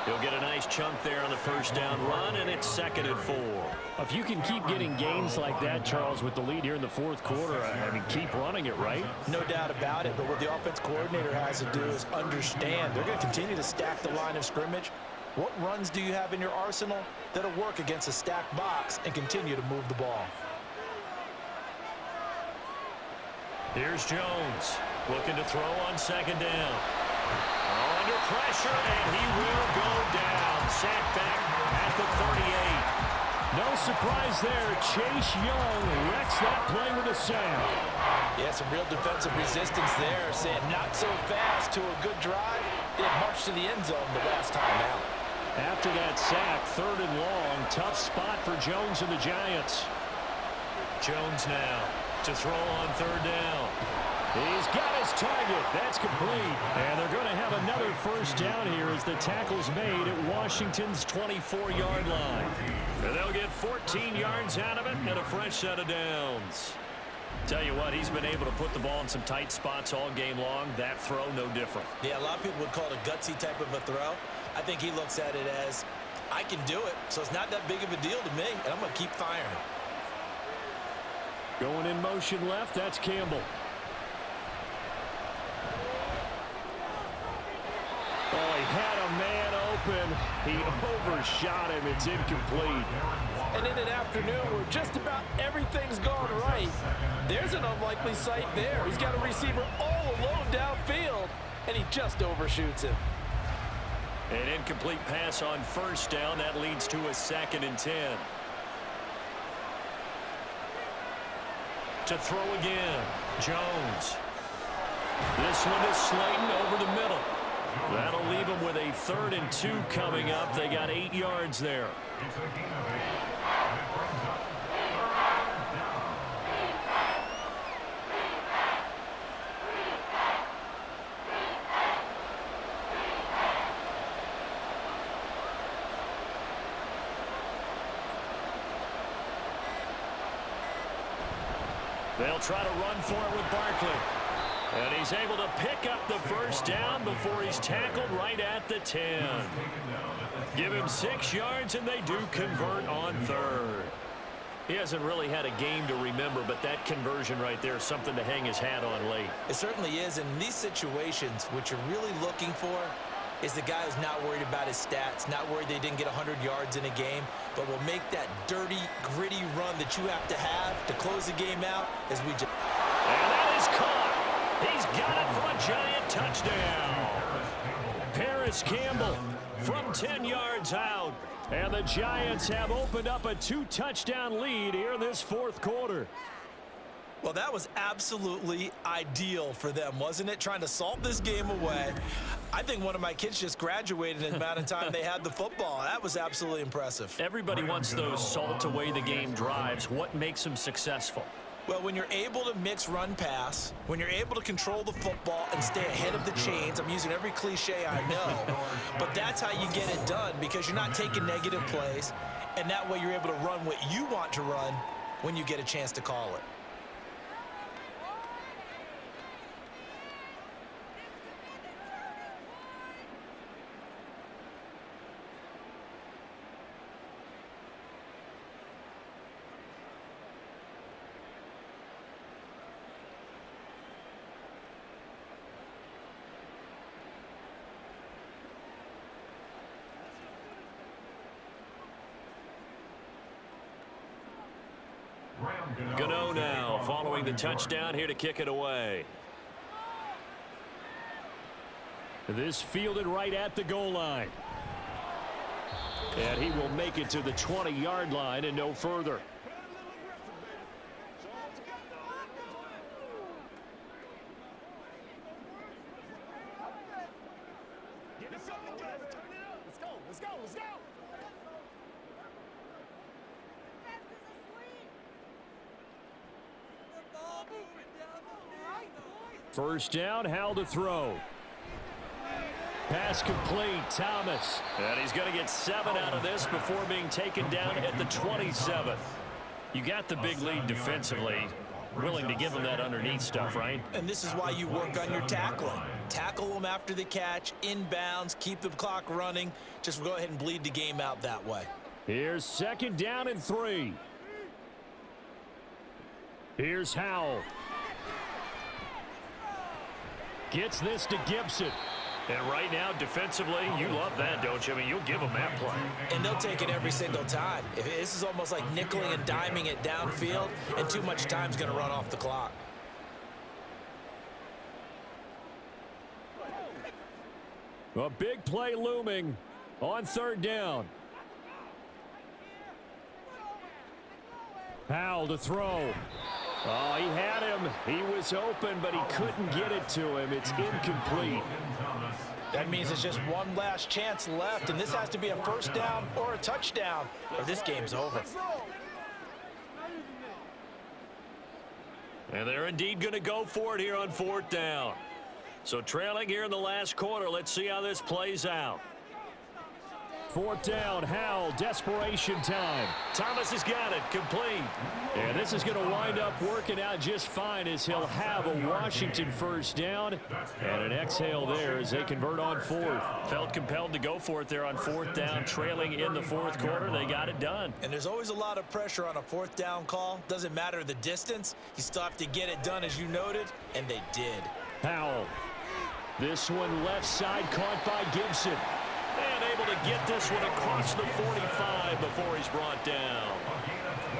He'll get a nice chunk there on the first down run, and it's 2nd and 4. If you can keep getting gains like that, Charles, with the lead here in the fourth quarter, I mean, keep running it, right? No doubt about it, but what the offense coordinator has to do is understand they're going to continue to stack the line of scrimmage. What runs do you have in your arsenal that'll work against a stacked box and continue to move the ball? Here's Jones looking to throw on 2nd down. Under pressure, and he will go down. Sacked back at the 38. No surprise there. Chase Young wrecks that play with a sack. Yeah, some real defensive resistance there. Saying not so fast to a good drive. Did march to the end zone the last time out. After that sack, 3rd and long. Tough spot for Jones and the Giants. Jones now to throw on 3rd down. He's got his target. That's complete. And they're going to have another first down here as the tackle's made at Washington's 24-yard line. And they'll get 14 yards out of it and a fresh set of downs. Tell you what, he's been able to put the ball in some tight spots all game long. That throw, no different. Yeah, a lot of people would call it a gutsy type of a throw. I think he looks at it as, I can do it, so it's not that big of a deal to me, and I'm going to keep firing. Going in motion left, that's Campbell. Oh, he had a man open. He overshot him. It's incomplete. And in an afternoon where just about everything's gone right, there's an unlikely sight there. He's got a receiver all alone downfield, and he just overshoots him. An incomplete pass on first down. That leads to a 2nd and 10. To throw again, Jones. This one is Slayton over the middle. That'll leave them with a 3rd and 2 coming up. They got 8 yards there. It's a gain of 8. And it brings up 3rd down. They'll try to run for it with Barkley. And he's able to pick up the first down before he's tackled right at the 10. Give him 6 yards, and they do convert on 3rd. He hasn't really had a game to remember, but that conversion right there is something to hang his hat on late. It certainly is. And in these situations, what you're really looking for is the guy who's not worried about his stats, not worried they didn't get 100 yards in a game, but will make that dirty, gritty run that you have to close the game out as we just... And that is caught. He's got it for a giant touchdown. Paris Campbell from 10 yards out. And the Giants have opened up a 2-touchdown lead here in this 4th quarter. Well, that was absolutely ideal for them, wasn't it? Trying to salt this game away. I think one of my kids just graduated in the amount of time they had the football. That was absolutely impressive. Everybody wants those salt away the game drives. What makes them successful? Well, when you're able to mix run-pass, when you're able to control the football and stay ahead of the chains, I'm using every cliche I know, but that's how you get it done because you're not taking negative plays, and that way you're able to run what you want to run when you get a chance to call it. Gano now following the touchdown here to kick it away. This fielded right at the goal line. And he will make it to the 20-yard line and no further. First down, Howell to throw. Pass complete, Thomas. And he's going to get 7 out of this before being taken down at the 27. You got the big lead defensively. Willing to give him that underneath stuff, right? And this is why you work on your tackling. Tackle them after the catch, inbounds, keep the clock running. Just go ahead and bleed the game out that way. Here's 2nd down and 3. Here's Howell. Gets this to Gibson. And right now, defensively, you love that, don't you? I mean, you'll give them that play. And they'll take it every single time. This is almost like nickeling and diming it downfield, and too much time's going to run off the clock. A big play looming on 3rd down. Howell to throw. Oh, he had him. He was open, but he couldn't get it to him. It's incomplete. That means it's just one last chance left, and this has to be a first down or a touchdown, or this game's over. And they're indeed going to go for it here on 4th down. So trailing here in the last quarter. Let's see how this plays out. 4th down, Howell, desperation time. Thomas has got it, complete. And this is going to wind up working out just fine as he'll have a Washington 1st down. And an exhale there as they convert on 4th. Felt compelled to go for it there on 4th down, trailing in the 4th quarter. They got it done. And there's always a lot of pressure on a 4th down call. Doesn't matter the distance. You still have to get it done, as you noted, and they did. Howell. This one left side caught by Gibson. And able to get this one across the 45 before he's brought down.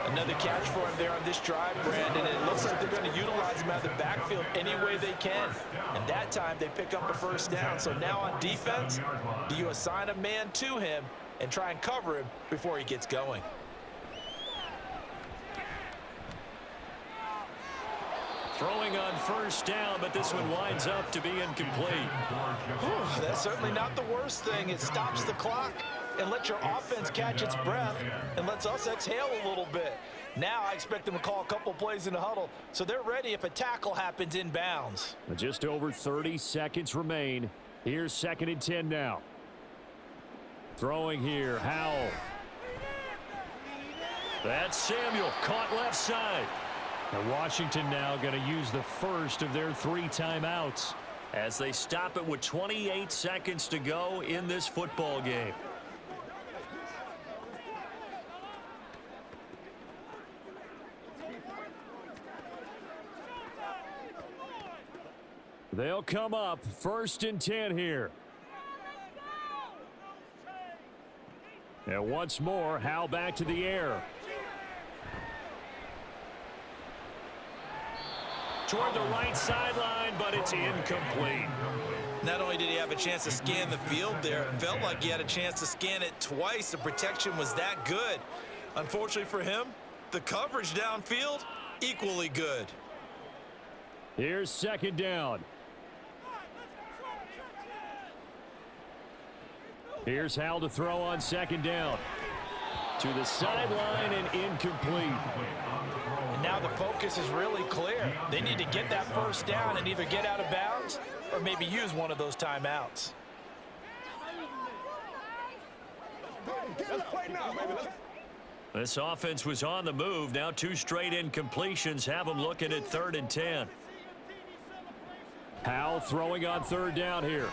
Another catch for him there on this drive, Brandon. And it looks like they're going to utilize him out of the backfield any way they can. And that time they pick up a 1st down. So now on defense, do you assign a man to him and try and cover him before he gets going? Throwing on 1st down, but this one winds up to be incomplete. That's certainly not the worst thing. It stops the clock and lets your offense catch its breath and lets us exhale a little bit. Now I expect them to call a couple plays in the huddle so they're ready if a tackle happens inbounds. Just over 30 seconds remain. Here's 2nd and 10 now. Throwing here, Howell. That's Samuel, caught left side. And Washington now going to use the first of their 3 timeouts as they stop it with 28 seconds to go in this football game. They'll come up 1st and 10 here. And once more, Howell back to the air. Toward the right sideline, but it's incomplete. Not only did he have a chance to scan the field there, it felt like he had a chance to scan it twice. The protection was that good. Unfortunately for him, the coverage downfield, equally good. Here's 2nd down. Here's Howell to throw on 2nd down. To the sideline and incomplete. And now the focus is really clear. They need to get that 1st down and either get out of bounds or maybe use one of those timeouts. This offense was on the move. Now 2 straight incompletions have them looking at 3rd and 10. Howell throwing on 3rd down here.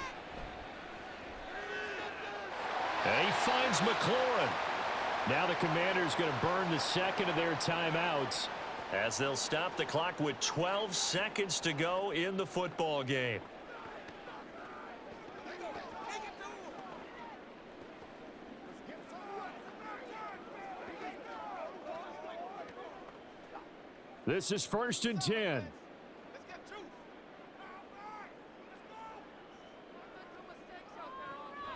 And he finds McLaurin. Now the Commanders going to burn the 2nd of their timeouts as they'll stop the clock with 12 seconds to go in the football game. This is 1st and 10.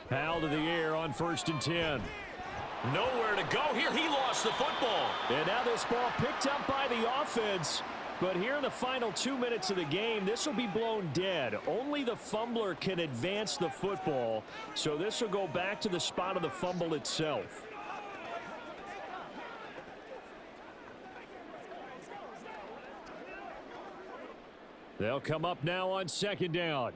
Howell to the air on 1st and 10. Nowhere to go here. He lost the football. And now this ball picked up by the offense. But here in the final 2 minutes of the game, this will be blown dead. Only the fumbler can advance the football. So this will go back to the spot of the fumble itself. They'll come up now on 2nd down.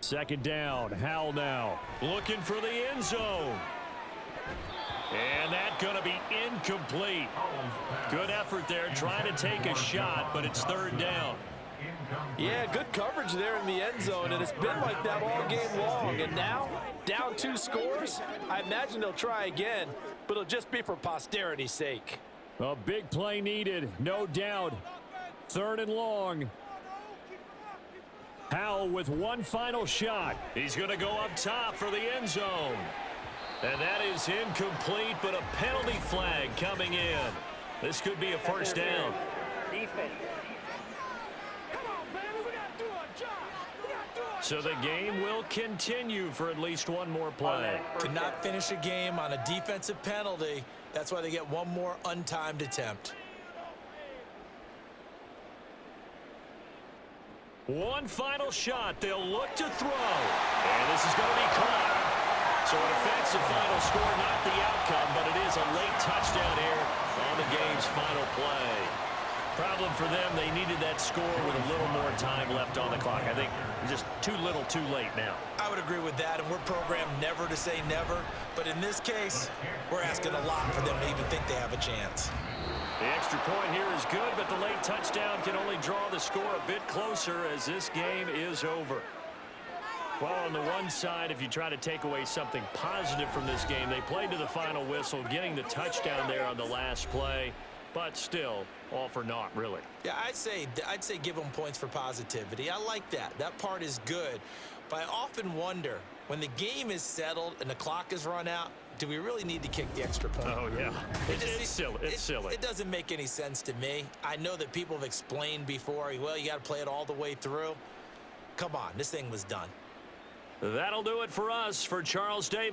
Second down, Howell now. Looking for the end zone. And that's going to be incomplete. Good effort there trying to take a shot, but it's 3rd down. Yeah, good coverage there in the end zone, and it's been like that all game long. And now, down 2 scores, I imagine they'll try again, but it'll just be for posterity's sake. A big play needed, no doubt. 3rd and long. Howell with one final shot. He's going to go up top for the end zone. And that is incomplete, but a penalty flag coming in. This could be a 1st down. Defense. So the game will continue for at least one more play. Could not finish a game on a defensive penalty. That's why they get one more untimed attempt. One final shot. They'll look to throw. And this is going to be caught. So an offensive That's the final score, not the outcome, but it is a late touchdown here on the game's final play. Problem for them, they needed that score with a little more time left on the clock. I think just too little too late now. I would agree with that, and we're programmed never to say never. But in this case, we're asking a lot for them to even think they have a chance. The extra point here is good, but the late touchdown can only draw the score a bit closer as this game is over. Well, on the one side, if you try to take away something positive from this game, they played to the final whistle, getting the touchdown there on the last play. But still, all for naught, really. Yeah, I'd say give them points for positivity. I like that. That part is good. But I often wonder, when the game is settled and the clock is run out, do we really need to kick the extra point? Oh, yeah. It's silly. It's silly. It doesn't make any sense to me. I know that people have explained before, well, you got to play it all the way through. Come on, this thing was done. That'll do it for us. For Charles Davis.